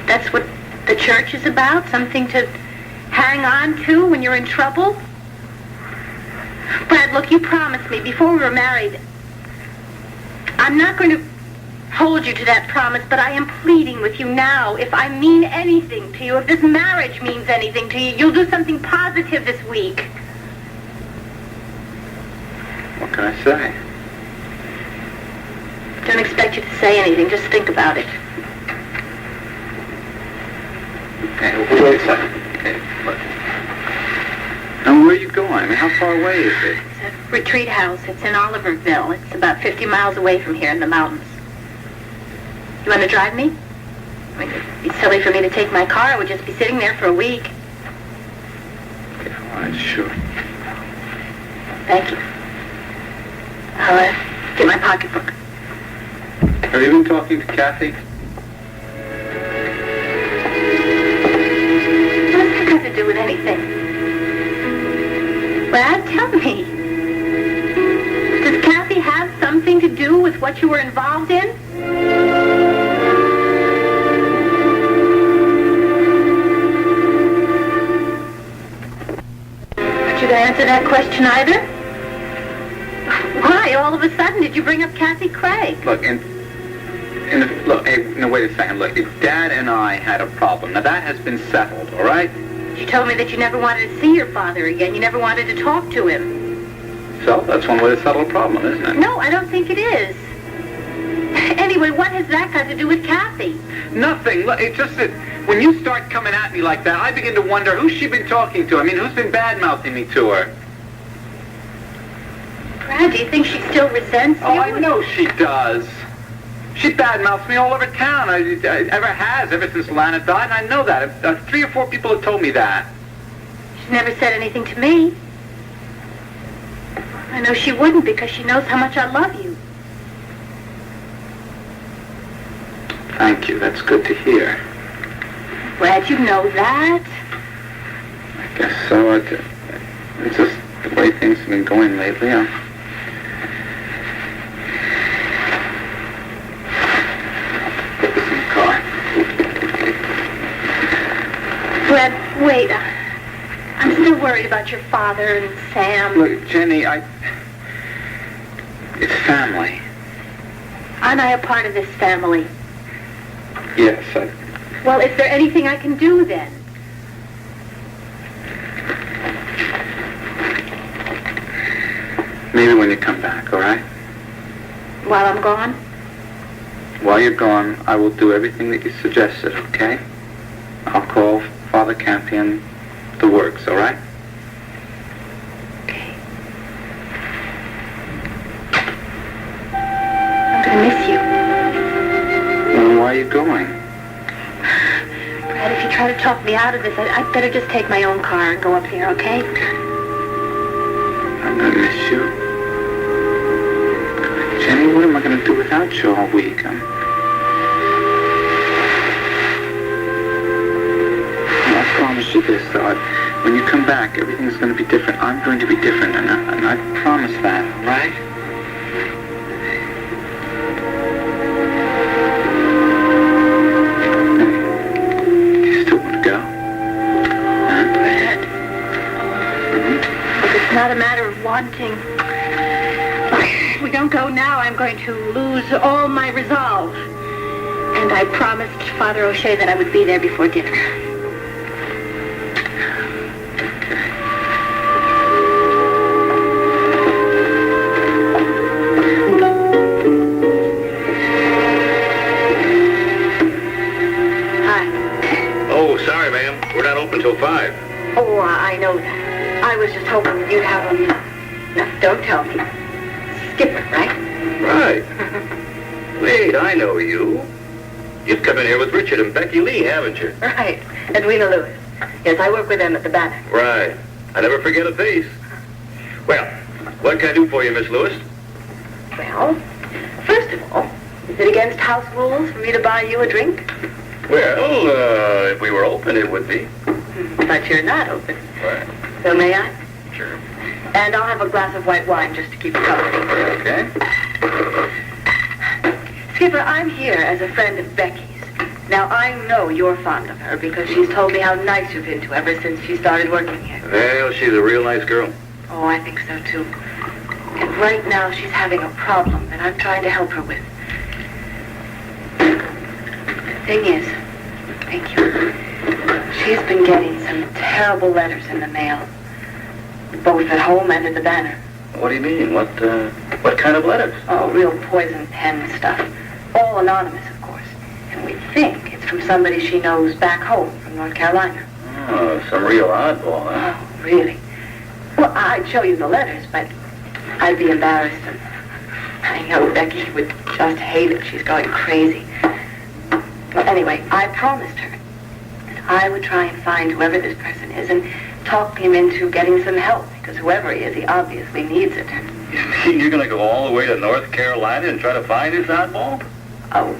That's what the church is about? Something to hang on to when you're in trouble? Brad, look, you promised me before we were married. I'm not going to hold you to that promise, but I am pleading with you now. If I mean anything to you, if this marriage means anything to you, you'll do something positive this week. What can I say? Don't expect you to say anything. Just think about it. Okay, wait a second. Okay, look. And where are you going? I mean, how far away is it? It's a retreat house. It's in Oliverville. It's about 50 miles away from here in the mountains. You want to drive me? I mean, it'd be silly for me to take my car. I would just be sitting there for a week. Okay, all right, sure. Thank you. I'll get my pocketbook. Have you been talking to Kathy? What does that have to do with anything? Brad, tell me. Does Kathy have something to do with what you were involved in? Aren't you going to answer that question either? Why, all of a sudden, did you bring up Kathy Craig? Look, wait a second. Look, if Dad and I had a problem, now that has been settled, all right? You told me that you never wanted to see your father again. You never wanted to talk to him. So, that's one way to settle a problem, isn't it? No, I don't think it is. Anyway, what has that got to do with Kathy? Nothing. Look, it's just that when you start coming at me like that, I begin to wonder who's she been talking to. I mean, who's been bad-mouthing me to her? Brad, do you think she still resents you? Oh, I know she does. She badmouths me all over town. Ever has, ever since Lana died, and I know that. 3 or 4 people have told me that. She's never said anything to me. I know she wouldn't because she knows how much I love you. Thank you. That's good to hear. Brad, you know that. I guess so. It's just the way things have been going lately. Put this in the car. Brad, wait. I'm still worried about your father and Sam. Look, Jenny, it's family. Aren't I a part of this family? Yes, Well, is there anything I can do then? Maybe when you come back, all right? While I'm gone? While you're gone, I will do everything that you suggested, okay? I'll call Father Campion, the works, all right? Okay. I'm gonna miss you. Well, why are you going? Brad, if you try to talk me out of this, I'd better just take my own car and go up here, okay? I'm gonna miss you. Jenny, what am I gonna do without you all week? I'll promise you this, though. When you come back, everything's gonna be different. I'm going to be different, and I promise that, right? Not a matter of wanting. If we don't go now, I'm going to lose all my resolve. And I promised Father O'Shea that I would be there before dinner. Hi. Oh, sorry, ma'am. We're not open till 5. Oh, I know that. I was just hoping you'd have a... No, don't tell me. Skipper, right? Right. Wait, I know you. You've come in here with Richard and Becky Lee, haven't you? Right. Edwina Lewis. Yes, I work with them at the Banner. Right. I never forget a face. Well, what can I do for you, Miss Lewis? Well, first of all, is it against house rules for me to buy you a drink? Well, if we were open, it would be. But you're not open. Right. So may I? Sure. And I'll have a glass of white wine just to keep you company. Okay. Skipper, I'm here as a friend of Becky's. Now, I know you're fond of her because she's told me how nice you've been to her ever since she started working here. Well, she's a real nice girl. Oh, I think so, too. And right now, she's having a problem that I'm trying to help her with. The thing is, thank you, she's been getting some terrible letters in the mail, both at home and at the Banner. What do you mean? What kind of letters? Oh, real poison pen stuff. All anonymous, of course. And we think it's from somebody she knows back home from North Carolina. Oh, some real oddball, huh? Oh, really? Well, I'd show you the letters, but I'd be embarrassed. And I know Becky would just hate it. She's going crazy. Well, anyway, I promised her that I would try and find whoever this person is and talk him into getting some help, because whoever he is, he obviously needs it. You mean you're going to go all the way to North Carolina and try to find this oddball? Oh,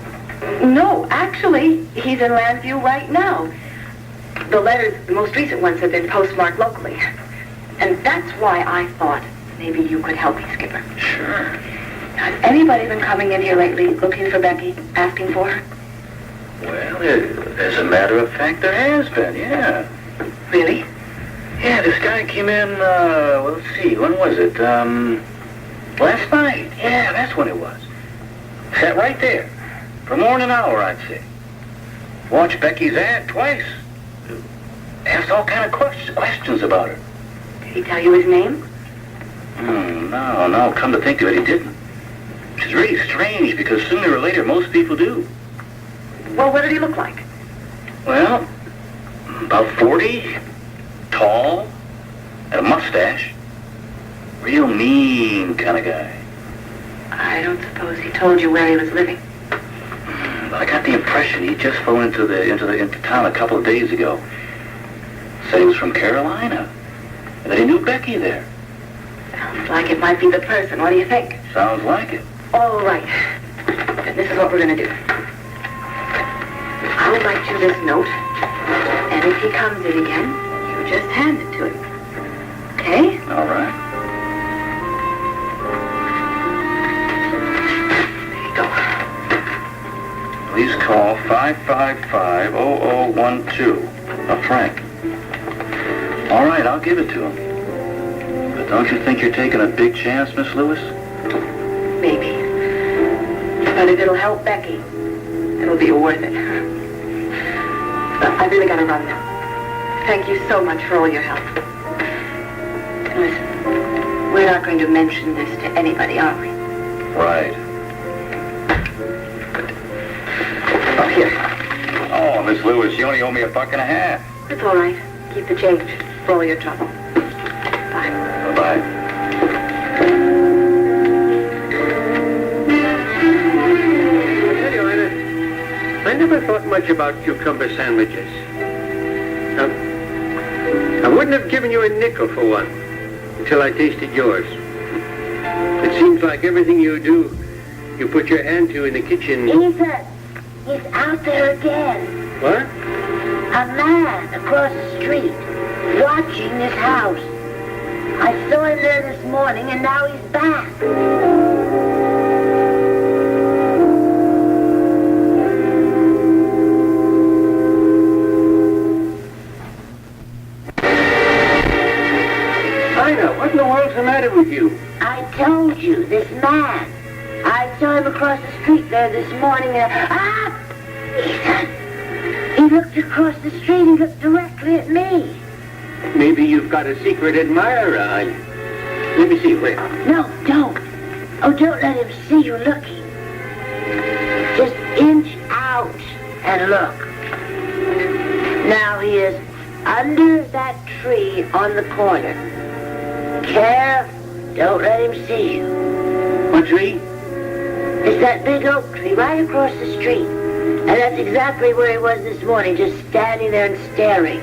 no, actually, he's in Landview right now. The letters, the most recent ones, have been postmarked locally. And that's why I thought maybe you could help me, Skipper. Sure. Has anybody been coming in here lately looking for Becky, asking for her? Well, as a matter of fact, there has been, yeah. Really? Yeah, this guy came in, well, let's see, when was it? Last night. Yeah, that's when it was. Sat right there. For more than an hour, I'd say. Watched Becky's ad twice. Asked all kind of questions about her. Did he tell you his name? No, come to think of it, he didn't. Which is really strange, because sooner or later, most people do. Well, what did he look like? Well, about 40, tall, and a mustache. Real mean kind of guy. I don't suppose he told you where he was living. I got the impression he just flew into town a couple of days ago. Said he was from Carolina, and that he knew Becky there. Sounds like it might be the person. What do you think? Sounds like it. All right. Then this is what we're going to do. I'll write you this note, and if he comes in again, you just hand it to him. Okay? All right. There you go. Please call 555-0012. Frank. All right, I'll give it to him. But don't you think you're taking a big chance, Miss Lewis? Maybe. But if it'll help Becky, it'll be worth it. But I really gotta run now. Thank you so much for all your help. And listen, we're not going to mention this to anybody, are we? Right. Oh, here. Oh, Miss Lewis, you only owe me $1.50. It's all right. Keep the change for all your trouble. Bye. Bye-bye. Edwina, I never thought much about cucumber sandwiches. I wouldn't have given you a nickel for one until I tasted yours. It seems like everything you do, you put your hand to in the kitchen. Ethan, he's out there again. What? A man across the street, watching this house. I saw him there this morning, and now he's back. Ina, what in the world's the matter with you? I told you, this man. I saw him across the street there this morning, and... Ethan! He looked across the street and looked directly at me. Maybe you've got a secret admirer. Let me see, where? No, don't. Oh, don't let him see you looking. Just inch out and look. Now he is under that tree on the corner. Careful. Don't let him see you. What tree? It's that big oak tree right across the street. And that's exactly where he was this morning, just standing there and staring.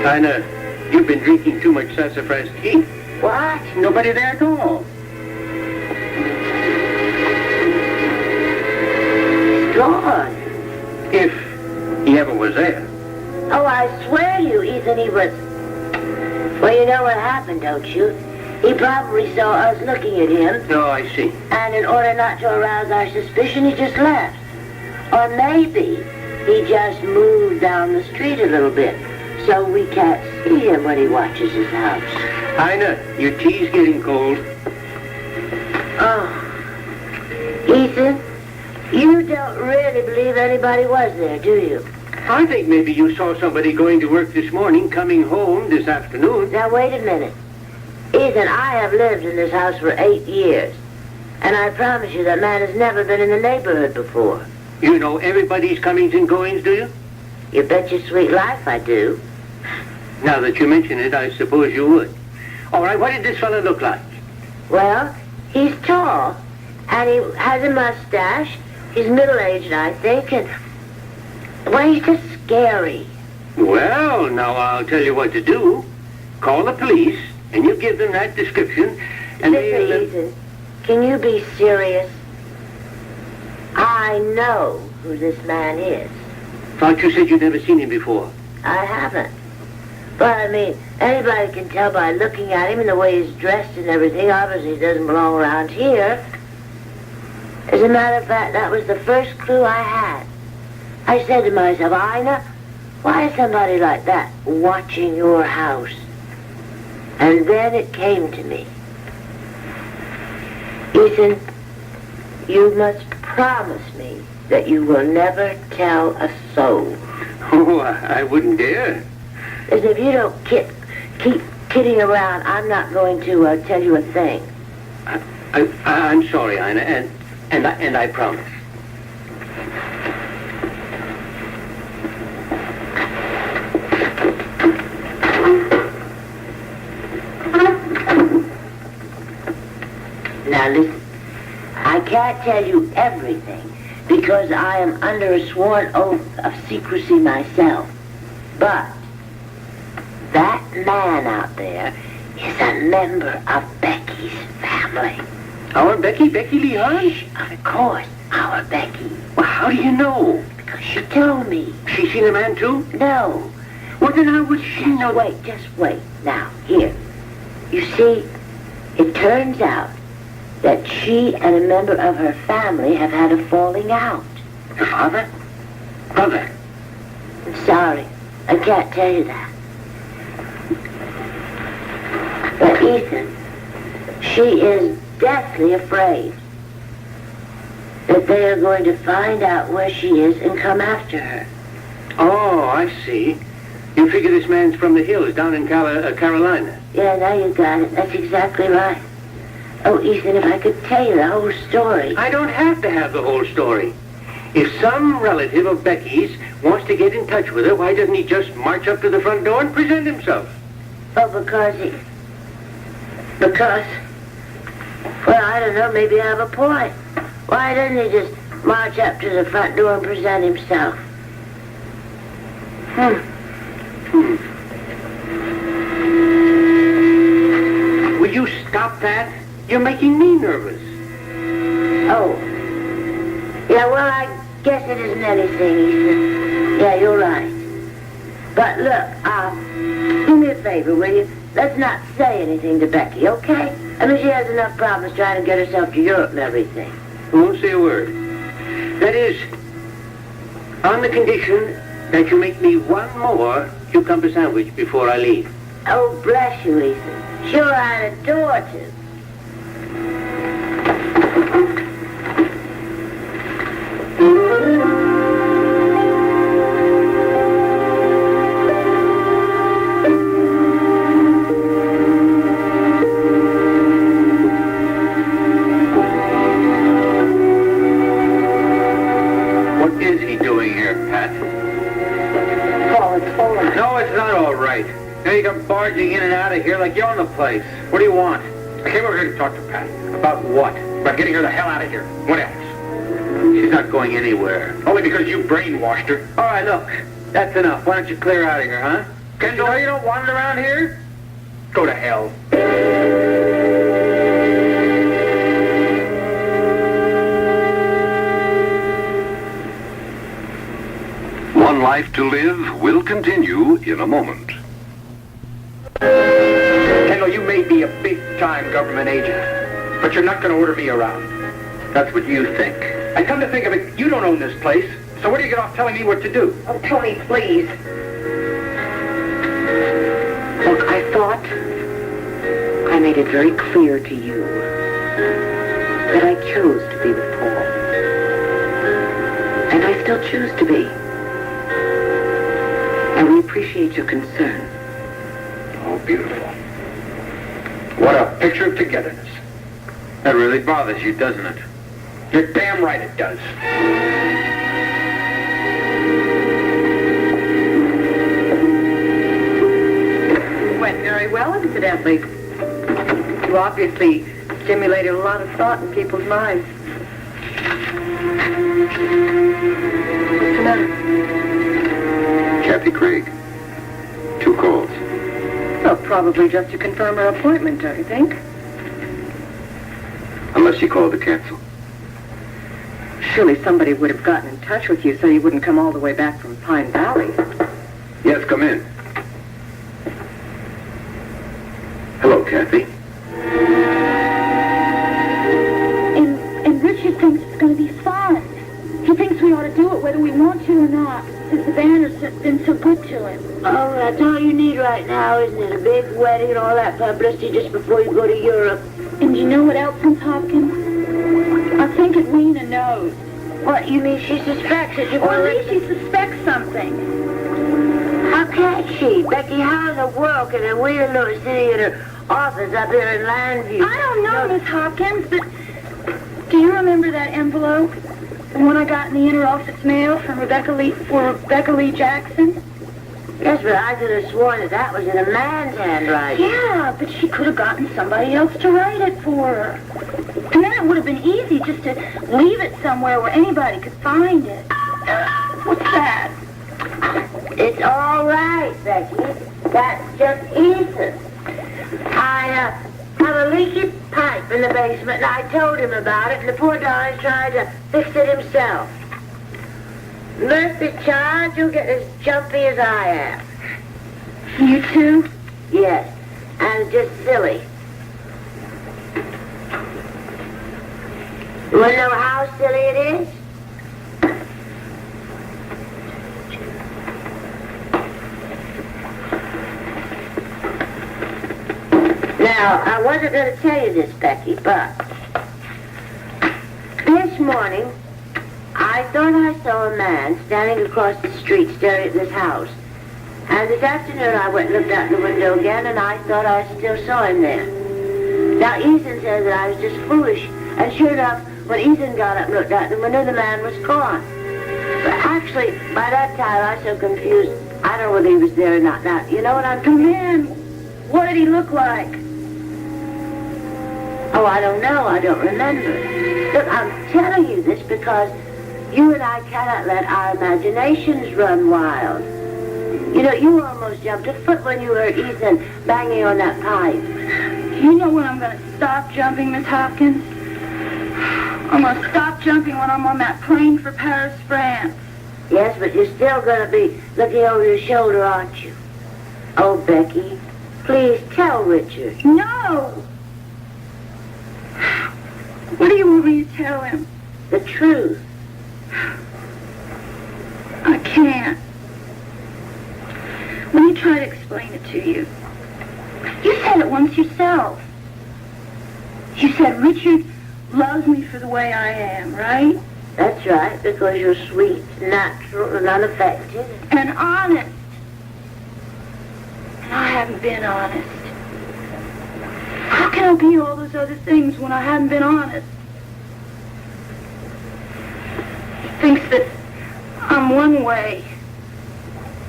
Ina, you've been drinking too much sassafras tea. What? Nobody there at all. He's gone. If he ever was there. Oh, I swear to you, Ethan, he was... Well, you know what happened, don't you? He probably saw us looking at him. Oh, I see. And in order not to arouse our suspicion, he just left. Or maybe He just moved down the street a little bit, so we can't see him when he watches his house. Ina, your tea's getting cold. Oh. Ethan, you don't really believe anybody was there, do you? I think maybe you saw somebody going to work this morning, coming home this afternoon. Now, wait a minute. Ethan, I have lived in this house for 8 years, and I promise you that man has never been in the neighborhood before. You know everybody's comings and goings, do you? You bet your sweet life I do. Now that you mention it, I suppose you would. All right, what did this fella look like? Well, he's tall, and he has a mustache. He's middle-aged, I think, and... well, he's just scary. Well, now I'll tell you what to do. Call the police, and you give them that description, and Listen, they'll... Ethan, can you be serious? I know who this man is. Thought you said you'd never seen him before. I haven't. But, I mean, anybody can tell by looking at him and the way he's dressed and everything. Obviously, he doesn't belong around here. As a matter of fact, that was the first clue I had. I said to myself, Ina, why is somebody like that watching your house? And then it came to me. Ethan, you must promise me that you will never tell a soul. Oh, I wouldn't dare. Listen, if you don't keep kidding around, I'm not going to tell you a thing. I'm sorry, Ina, and I promise. Now listen, I can't tell you everything because I am under a sworn oath of secrecy myself. But that man out there is a member of Becky's family. Our Becky? Becky Lee Harmon? Of course, our Becky. Well, how do you know? Because she told me. She seen a man too? No. Well, then how would she know? Just wait. Now, here. You see, it turns out that she and a member of her family have had a falling out. Her father? Brother? I'm sorry. I can't tell you that. But Ethan, she is deathly afraid that they are going to find out where she is and come after her. Oh, I see. You figure this man's from the hills down in Carolina. Yeah, now you got it. That's exactly right. Oh, Ethan, if I could tell you the whole story. I don't have to have the whole story. If some relative of Becky's wants to get in touch with her, why doesn't he just march up to the front door and present himself? Oh, because, well, I don't know, maybe I have a point. Why doesn't he just march up to the front door and present himself? Will you stop that? You're making me nervous. Oh. Yeah, well, I guess it isn't anything, Ethan. Yeah, you're right. But look, do me a favor, will you? Let's not say anything to Becky, okay? I mean, she has enough problems trying to get herself to Europe and everything. I won't say a word. That is, on the condition that you make me one more cucumber sandwich before I leave. Oh, bless you, Ethan. Sure, I'd adore to. What is he doing here, Pat? Oh, it's full of... No, it's not all right. Now you come barging in and out of here like you own the place. What do you want? I came over here to talk to Pat. About what? About getting her the hell out of here. What else? She's not going anywhere. Only because you brainwashed her. All right, look. That's enough. Why don't you clear out of here, huh? Kendall, You know you don't want it around here? go to hell. One Life to Live will continue in a moment. Kendall, you may be a big-time government agent, but you're not going to order me around. That's what you think. And come to think of it, you don't own this place. So what do you get off telling me what to do? Oh, Tony, please. Look, I thought I made it very clear to you that I chose to be with Paul. And I still choose to be. And we appreciate your concern. Oh, beautiful. What a picture of togetherness. That really bothers you, doesn't it? You're damn right it does. Went very well, incidentally. You obviously stimulated a lot of thought in people's minds. What's the matter? Kathy Craig. 2 calls. Well, probably just to confirm her appointment, don't you think? Unless she called to cancel. Surely somebody would have gotten in touch with you so you wouldn't come all the way back from Pine Valley. Yes, come in. Hello, Kathy. And Richard thinks it's going to be fun. He thinks we ought to do it whether we want to or not, since the banner's been so good to him. Oh, that's all you need right now, isn't it? A big wedding and all that publicity just before you go to Europe. And you know what else, Miss Hopkins? I think Edwina knows. What, you mean she suspects that you Or want at least she suspects something. How can she? Becky, how in the world can Edwina know it's sitting in her office up here in Landview? I don't know, Miss Hopkins, but do you remember that envelope? The one I got in the inner office mail from Rebecca Lee Jackson? Yes, but I could have sworn that was in a man's handwriting. Yeah, but she could have gotten somebody else to write it for her. And then it would have been easy just to leave it somewhere where anybody could find it. What's that? It's all right, Becky. That's just Ethan. I have a leaky pipe in the basement, and I told him about it, and the poor darling's trying to fix it himself. Mercy, child, you'll get as jumpy as I am. You too? Yes, and just silly. You want to know how silly it is? Now, I wasn't going to tell you this, Becky, but this morning, I thought I saw a man standing across the street staring at this house. And this afternoon, I went and looked out the window again, and I thought I still saw him there. Now, Ethan says that I was just foolish, and sure enough, when Ethan got up and looked out the window, the man was gone. But actually, by that time, I was so confused, I don't know whether he was there or not. Now, you know what I'm The man, what did he look like? Oh, I don't know. I don't remember. Look, I'm telling you this because you and I cannot let our imaginations run wild. You know, you almost jumped a foot when you heard Ethan banging on that pipe. You know when I'm going to stop jumping, Miss Hopkins? I'm going to stop jumping when I'm on that plane for Paris, France. Yes, but you're still going to be looking over your shoulder, aren't you? Oh, Becky, please tell Richard. No! What do you want me to tell him? The truth. I can't. Let me try to explain it to you. You said it once yourself. You said Richard loves me for the way I am, right? That's right, because you're sweet, natural, and unaffected. And honest. And I haven't been honest. How can I be all those other things when I haven't been honest? He thinks that I'm one way.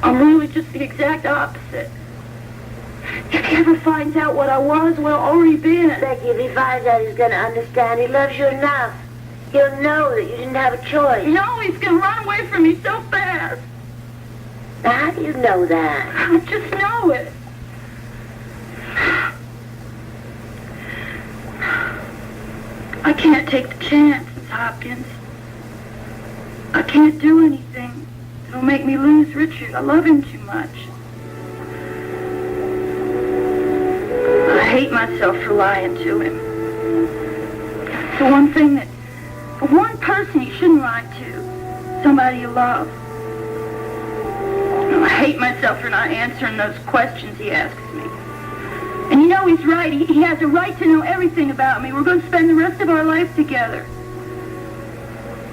I'm really just the exact opposite. If he ever finds out what I was, well, already been. Becky, if he finds out, he's going to understand. He loves you enough. He'll know that you didn't have a choice. No, he's going to run away from me so fast. Now, how do you know that? I just know it. I can't take the chance, Miss Hopkins. I can't do anything that'll make me lose Richard. I love him too much. I hate myself for lying to him. It's the one thing that, the one person he shouldn't lie to. somebody you love. I hate myself for not answering those questions he asks me. And you know he's right. He has a right to know everything about me. We're going to spend the rest of our life together.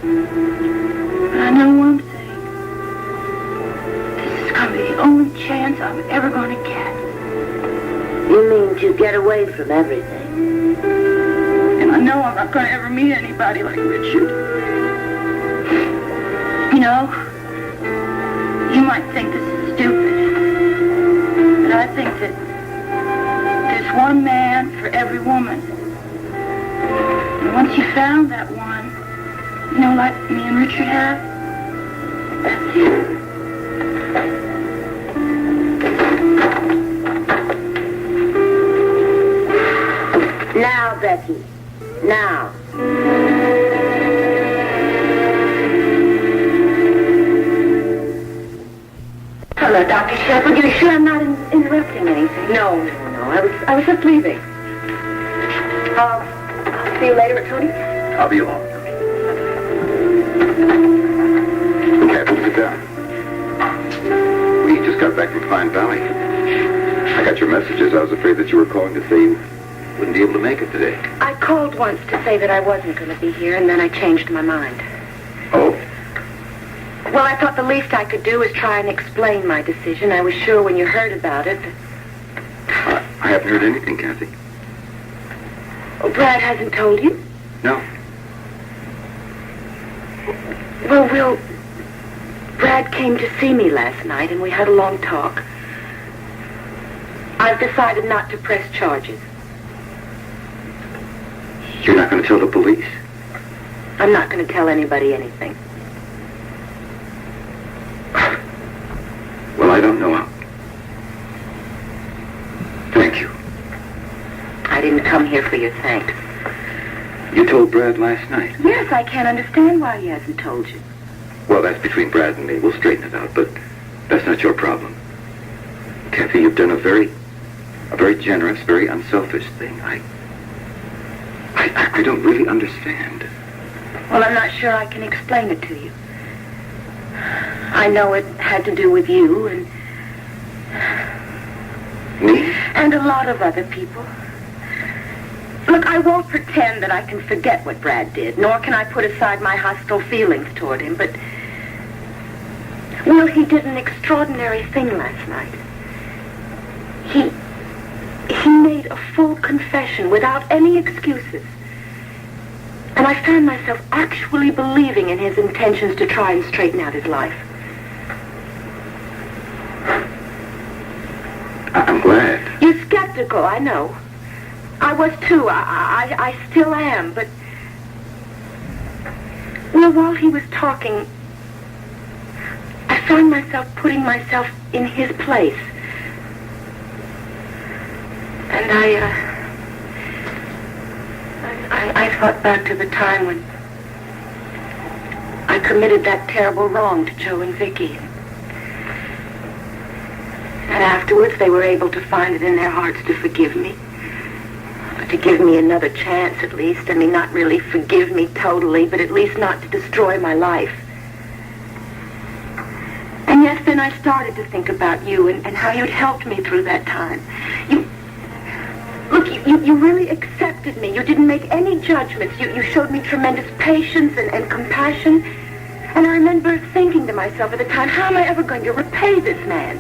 But I know one thing. This is going to be the only chance I'm ever going to get. You mean to get away from everything? And I know I'm not going to ever meet anybody like Richard. You know, you might think this is stupid, but I think that there's one man for every woman. And once you found that one, you know, like me and Richard have, that's it. Now, Becky. Now. Hello, Dr. Shepard. You're sure I'm not interrupting anything? No. I was just leaving. I'll see you later at Tony's. I'll be along. Kathy, sit down. We just got back from Pine Valley. I got your messages. I was afraid that you were calling to say you wouldn't be able to make it today. I called once to say that I wasn't going to be here, and then I changed my mind. Oh? Well, I thought the least I could do was try and explain my decision. I was sure when you heard about it. I haven't heard anything, Kathy. Oh, Brad hasn't told you? No. Well, Brad came to see me last night, and we had a long talk. I've decided not to press charges. You're not going to tell the police? I'm not going to tell anybody anything. Well, I don't know how. Thank you. I didn't come here for your thanks. You told Brad last night. Yes, I can't understand why he hasn't told you. Well, that's between Brad and me. We'll straighten it out, but that's not your problem. Kathy, you've done a very generous, very unselfish thing. I don't really understand. Well, I'm not sure I can explain it to you. I know it had to do with you and... Me? And a lot of other people. Look, I won't pretend that I can forget what Brad did, nor can I put aside my hostile feelings toward him, but... Well, he did an extraordinary thing last night. He made a full confession without any excuses. And I found myself actually believing in his intentions to try and straighten out his life. I'm glad. You're skeptical, I know. I was too. I still am, but... Well, while he was talking, I found myself putting myself in his place. And I thought back to the time when I committed that terrible wrong to Joe and Vicky. And afterwards, they were able to find it in their hearts to forgive me. To give me another chance, at least. I mean, not really forgive me totally, but at least not to destroy my life. And yes, then I started to think about you and how you'd helped me through that time. You really accepted me. You didn't make any judgments. You showed me tremendous patience and compassion. And I remember thinking to myself at the time, how am I ever going to repay this man?